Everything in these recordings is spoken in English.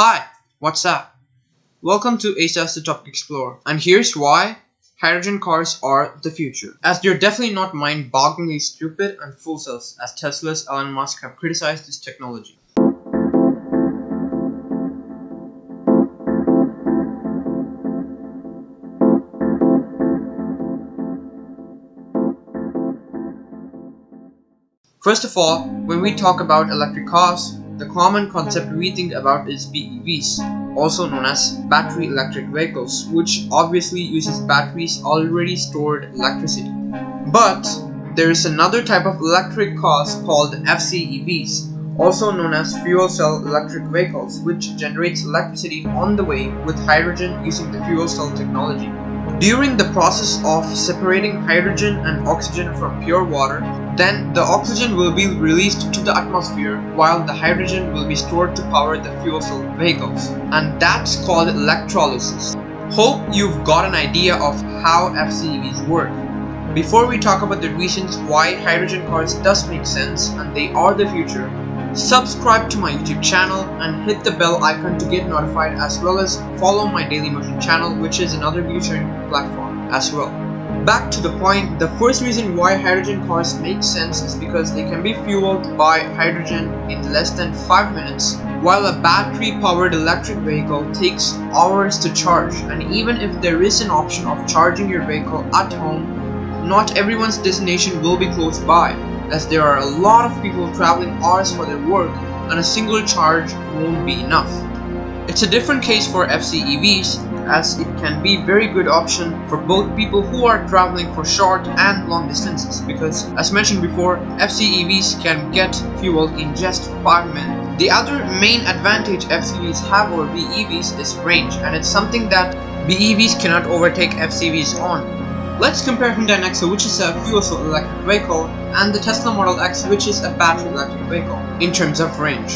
Hi, what's up? Welcome to ASA's The Topic Explorer, and here's why hydrogen cars are the future. As they're definitely not mind-bogglingly stupid and full cells, as Tesla's Elon Musk have criticized this technology. First of all, when we talk about electric cars, the common concept we think about is BEVs, also known as battery electric vehicles, which obviously uses batteries already stored electricity. But there is another type of electric cars called FCEVs, also known as fuel cell electric vehicles, which generates electricity on the way with hydrogen using the fuel cell technology. During the process of separating hydrogen and oxygen from pure water, then the oxygen will be released to the atmosphere while the hydrogen will be stored to power the fuel cell vehicles, and that's called electrolysis. Hope you've got an idea of how FCEVs work. Before we talk about the reasons why hydrogen cars does make sense and they are the future, subscribe to my YouTube channel and hit the bell icon to get notified, as well as follow my Dailymotion channel, which is another view sharing platform as well. Back to the point, the first reason why hydrogen cars make sense is because they can be fueled by hydrogen in less than 5 minutes, while a battery powered electric vehicle takes hours to charge. And even if there is an option of charging your vehicle at home, not everyone's destination will be close by, as there are a lot of people traveling hours for their work and a single charge won't be enough. It's a different case for FCEVs, as it can be a very good option for both people who are traveling for short and long distances, because as mentioned before, FCEVs can get fueled in just 5 minutes. The other main advantage FCEVs have over BEVs is range, and it's something that BEVs cannot overtake FCEVs on. Let's compare Hyundai Nexo, which is a fuel cell electric vehicle, and the Tesla Model X, which is a battery electric vehicle, in terms of range.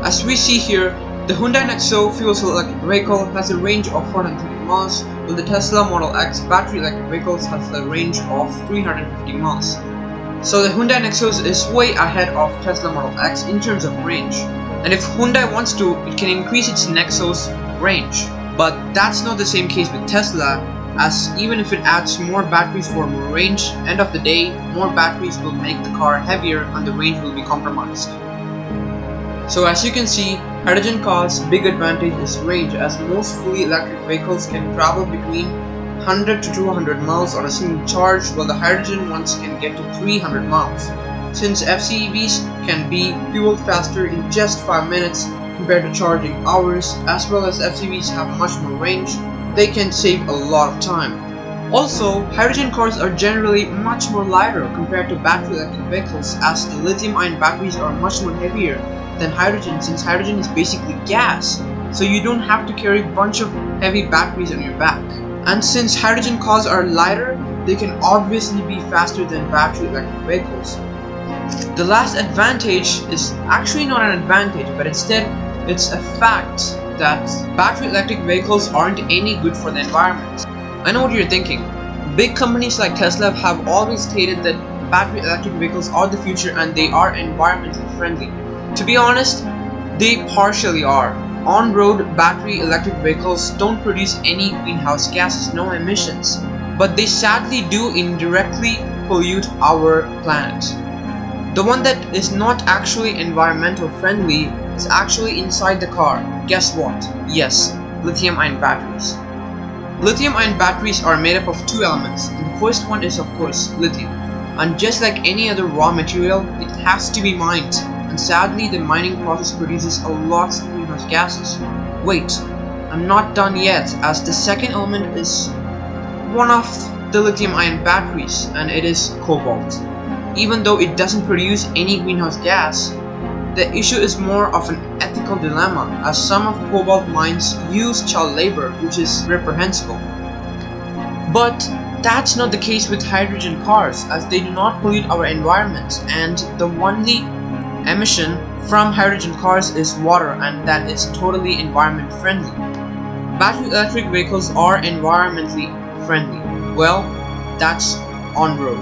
As we see here, the Hyundai Nexo fuel cell electric vehicle has a range of 430 miles, while the Tesla Model X battery electric vehicles has a range of 350 miles. So the Hyundai Nexo is way ahead of Tesla Model X in terms of range. And if Hyundai wants to, it can increase its Nexo's range. But that's not the same case with Tesla, as even if it adds more batteries for more range, end of the day, more batteries will make the car heavier and the range will be compromised. So as you can see, hydrogen cars' big advantage is range, as most fully electric vehicles can travel between 100 to 200 miles on a single charge, while the hydrogen ones can get to 300 miles. Since FCEVs can be fueled faster in just 5 minutes compared to charging hours, as well as FCEVs have much more range, they can save a lot of time. Also, hydrogen cars are generally much more lighter compared to battery electric vehicles, as the lithium-ion batteries are much more heavier than hydrogen, since hydrogen is basically gas, so you don't have to carry a bunch of heavy batteries on your back. And since hydrogen cars are lighter, they can obviously be faster than battery electric vehicles. The last advantage is actually not an advantage, but instead it's a fact that battery electric vehicles aren't any good for the environment. I know what you're thinking. Big companies like Tesla have always stated that battery electric vehicles are the future and they are environmentally friendly. To be honest, they partially are. On-road battery electric vehicles don't produce any greenhouse gases, no emissions, but they sadly do indirectly pollute our planet. The one that is not actually environmental friendly is actually inside the car. Guess what? Yes, lithium-ion batteries. Lithium-ion batteries are made up of two elements, and the first one is of course lithium. And just like any other raw material, it has to be mined, and sadly the mining process produces a lot of greenhouse gases. Wait, I'm not done yet, as the second element is one of the lithium-ion batteries, and it is cobalt. Even though it doesn't produce any greenhouse gas, the issue is more of an ethical dilemma, as some of cobalt mines use child labor, which is reprehensible. But that's not the case with hydrogen cars, as they do not pollute our environment, and the only emission from hydrogen cars is water, and that is totally environment friendly. Battery electric vehicles are environmentally friendly. Well, that's on road.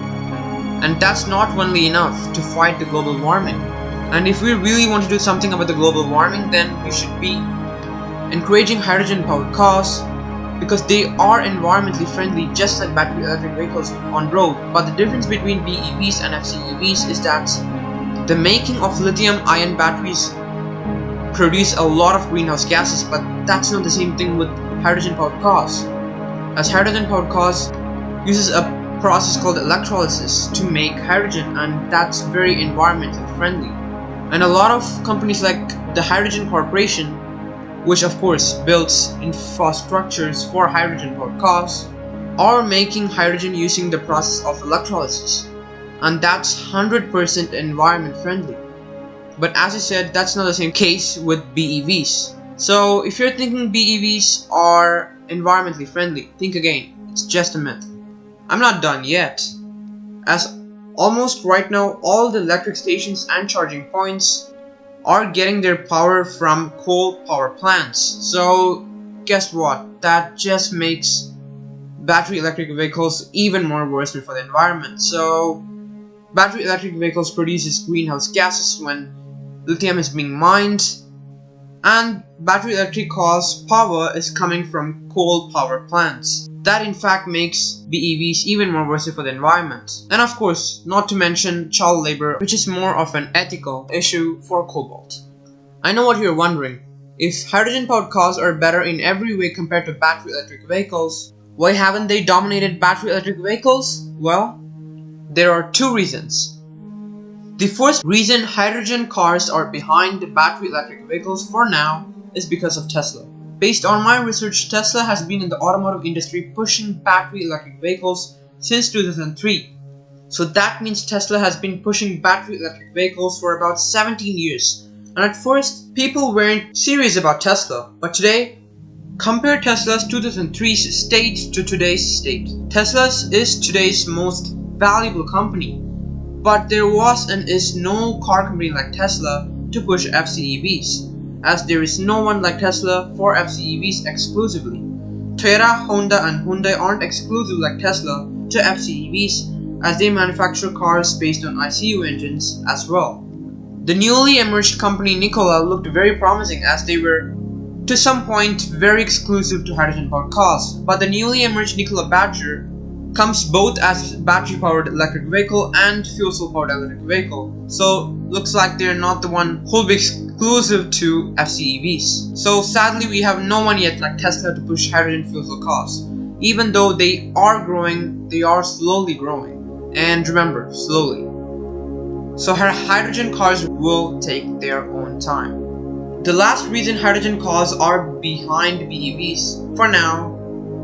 And that's not only enough to fight the global warming. And if we really want to do something about the global warming, then we should be encouraging hydrogen powered cars because they are environmentally friendly just like battery electric vehicles on road. But the difference between BEVs and FCEVs is that the making of lithium-ion batteries produce a lot of greenhouse gases, but that's not the same thing with hydrogen powered cars, as hydrogen powered cars uses a process called electrolysis to make hydrogen, and that's very environmentally friendly. And a lot of companies like the Hydrogen Corporation, which of course builds infrastructures for hydrogen powered cars, are making hydrogen using the process of electrolysis, and that's 100% environment friendly. But as I said, that's not the same case with BEVs. So if you're thinking BEVs are environmentally friendly, think again. It's just a myth. I'm not done yet, as almost right now all the electric stations and charging points are getting their power from coal power plants. So guess what? That just makes battery electric vehicles even more worse for the environment. So battery electric vehicles produces greenhouse gases when lithium is being mined, and battery electric cars' power is coming from coal power plants. That in fact makes BEVs even more worse for the environment. And of course, not to mention child labor, which is more of an ethical issue for cobalt. I know what you're wondering. If hydrogen powered cars are better in every way compared to battery electric vehicles, why haven't they dominated battery electric vehicles? Well, there are two reasons. The first reason hydrogen cars are behind the battery electric vehicles for now is because of Tesla. Based on my research, Tesla has been in the automotive industry pushing battery electric vehicles since 2003. So that means Tesla has been pushing battery electric vehicles for about 17 years. And at first, people weren't serious about Tesla. But today, compare Tesla's 2003 state to today's state. Tesla's is today's most valuable company. But there was and is no car company like Tesla to push FCEVs, as there is no one like Tesla for FCEVs exclusively. Toyota, Honda and Hyundai aren't exclusive like Tesla to FCEVs, as they manufacture cars based on ICU engines as well. The newly emerged company Nikola looked very promising, as they were to some point very exclusive to hydrogen powered cars, but the newly emerged Nikola Badger comes both as battery powered electric vehicle and fuel cell powered electric vehicle. So looks like they're not the one who'll be exclusive to FCEVs. So sadly we have no one yet like Tesla to push hydrogen fuel cell cars. Even though they are growing, they are slowly growing. And remember, slowly. So hydrogen cars will take their own time. The last reason hydrogen cars are behind BEVs for now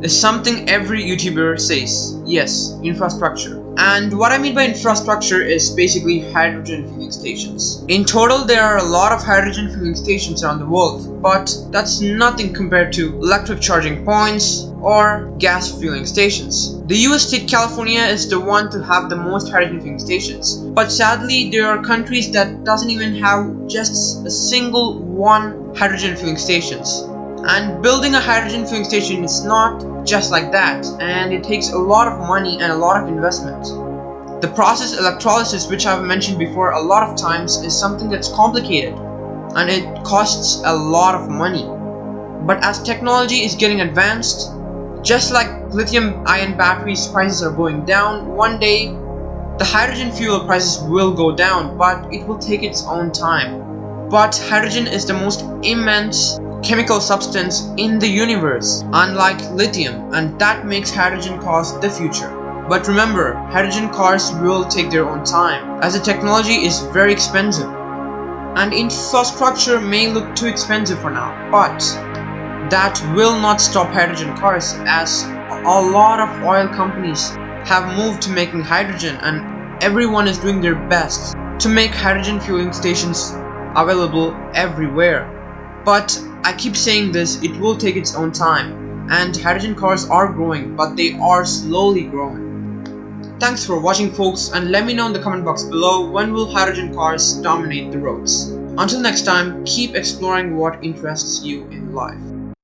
is something every YouTuber says. Yes, infrastructure. And what I mean by infrastructure is basically hydrogen filling stations. In total, there are a lot of hydrogen filling stations around the world, but that's nothing compared to electric charging points or gas filling stations. The US state California is the one to have the most hydrogen filling stations, but sadly there are countries that doesn't even have just a single one hydrogen filling stations. And building a hydrogen filling station is not just like that, and it takes a lot of money and a lot of investment. The process electrolysis, which I've mentioned before a lot of times, is something that's complicated and it costs a lot of money. But as technology is getting advanced, just like lithium-ion batteries prices are going down, one day the hydrogen fuel prices will go down, but it will take its own time. But hydrogen is the most immense chemical substance in the universe, unlike lithium, and that makes hydrogen cars the future. But remember, hydrogen cars will take their own time, as the technology is very expensive, and infrastructure may look too expensive for now, but that will not stop hydrogen cars, as a lot of oil companies have moved to making hydrogen, and everyone is doing their best to make hydrogen fueling stations available everywhere. But I keep saying this, it will take its own time, and hydrogen cars are growing, but they are slowly growing. Thanks for watching, folks, and let me know in the comment box below, when will hydrogen cars dominate the roads. Until next time, keep exploring what interests you in life.